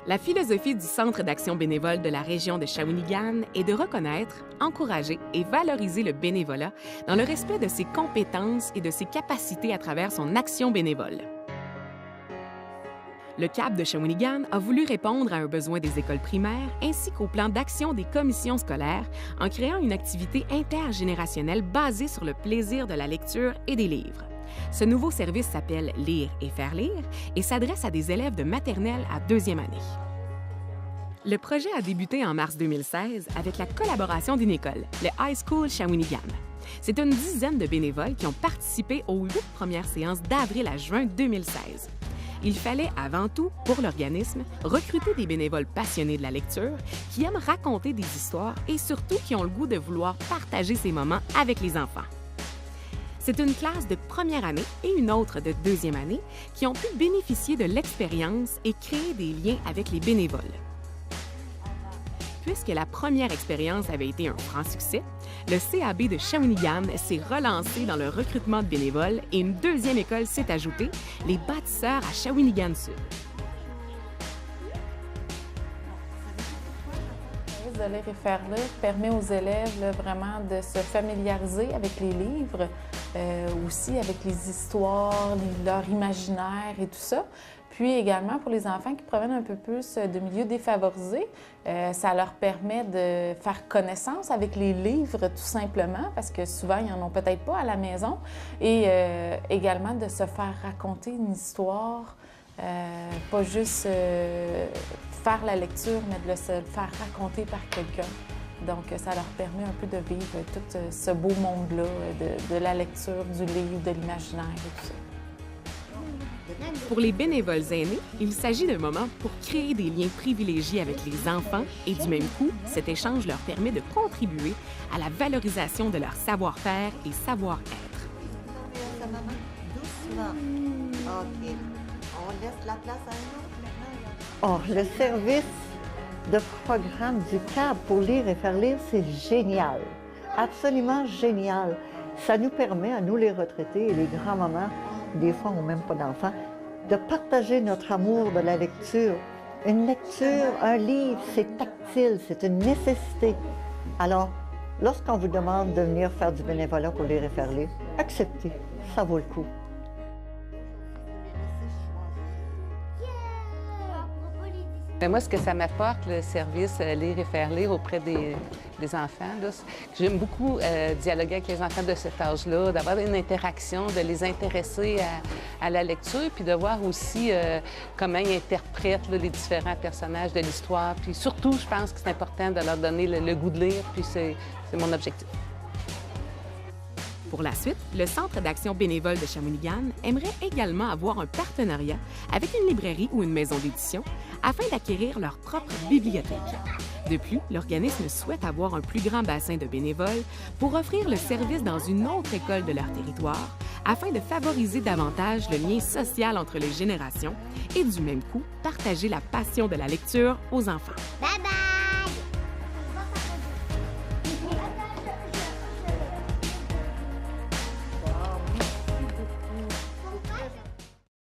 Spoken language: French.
La philosophie du Centre d'action bénévole de la région de Shawinigan est de reconnaître, encourager et valoriser le bénévolat dans le respect de ses compétences et de ses capacités à travers son action bénévole. Le CAB de Shawinigan a voulu répondre à un besoin des écoles primaires ainsi qu'au plan d'action des commissions scolaires en créant une activité intergénérationnelle basée sur le plaisir de la lecture et des livres. Ce nouveau service s'appelle Lire et faire lire et s'adresse à des élèves de maternelle à deuxième année. Le projet a débuté en mars 2016 avec la collaboration d'une école, le High School Shawinigan. C'est une dizaine de bénévoles qui ont participé aux 8 premières séances d'avril à juin 2016. Il fallait avant tout, pour l'organisme, recruter des bénévoles passionnés de la lecture, qui aiment raconter des histoires et surtout qui ont le goût de vouloir partager ces moments avec les enfants. C'est une classe de première année et une autre de deuxième année qui ont pu bénéficier de l'expérience et créer des liens avec les bénévoles. Puisque la première expérience avait été un franc succès, le CAB de Shawinigan s'est relancé dans le recrutement de bénévoles et une deuxième école s'est ajoutée, les bâtisseurs à Shawinigan-Sud. De lire et faire lire permet aux élèves là, vraiment de se familiariser avec les livres, aussi avec les histoires, leur imaginaire et tout ça. Puis également pour les enfants qui proviennent un peu plus de milieux défavorisés, ça leur permet de faire connaissance avec les livres tout simplement, parce que souvent ils n'en ont peut-être pas à la maison, et également de se faire raconter une histoire, pas juste faire la lecture, mais de se le faire raconter par quelqu'un. Donc, ça leur permet un peu de vivre tout ce beau monde-là de la lecture, du livre, de l'imaginaire et tout ça. Pour les bénévoles aînés, il s'agit d'un moment pour créer des liens privilégiés avec les enfants et du même coup, cet échange leur permet de contribuer à la valorisation de leur savoir-faire et savoir-être. Doucement. OK. On laisse la place à un autre. Oh, le service de programme du CAB pour lire et faire lire, c'est génial. Absolument génial. Ça nous permet, à nous les retraités et les grands-mamans, des fois on n'a même pas d'enfants, de partager notre amour de la lecture. Une lecture, un livre, c'est tactile, c'est une nécessité. Alors, lorsqu'on vous demande de venir faire du bénévolat pour lire et faire lire, acceptez, ça vaut le coup. Moi, ce que ça m'apporte, le service Lire et faire lire auprès des enfants, là, j'aime beaucoup dialoguer avec les enfants de cet âge-là, d'avoir une interaction, de les intéresser à la lecture, puis de voir aussi comment ils interprètent là, les différents personnages de l'histoire. Puis surtout, je pense que c'est important de leur donner le goût de lire, puis c'est mon objectif. Pour la suite, le Centre d'action bénévole de Shawinigan aimerait également avoir un partenariat avec une librairie ou une maison d'édition afin d'acquérir leur propre bibliothèque. De plus, l'organisme souhaite avoir un plus grand bassin de bénévoles pour offrir le service dans une autre école de leur territoire afin de favoriser davantage le lien social entre les générations et du même coup, partager la passion de la lecture aux enfants. Bye bye!